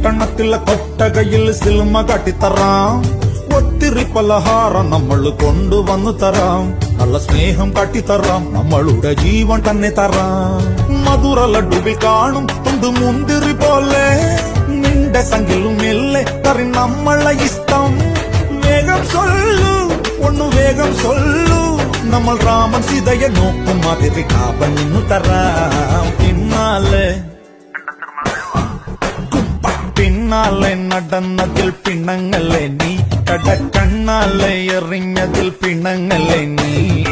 പട്ടണത്തിലെ കൊട്ടകയിൽ സിൽമ കാട്ടിത്തറാം. ഒത്തിരി പലഹാരം നമ്മൾ കൊണ്ടുവന്നു തരാം. നല്ല സ്നേഹം കാട്ടിത്തറാം. നമ്മളുടെ ജീവൻ തന്നെ തരാം. മധുര ലഡുവിൽ കാണും തുണ്ട് മുന്തിരി പോലെ നിന്റെ സംഖിലും മെല്ലെ തറി നമ്മളെ ഇഷ്ടം. വേഗം സൊല്ലു ഒന്നു വേഗം സൊല്ലു. നമ്മൾ രാമൻ സീതയെ നോക്കും മാതിരി കാപ്പൻ നിന്നു തരാം. പിന്നാലെ നടന്നതിൽ പിണങ്ങല്ലേ നീ. കടക്കണ്ണാലെ എറിഞ്ഞതിൽ പിണങ്ങല്ലേ നീ.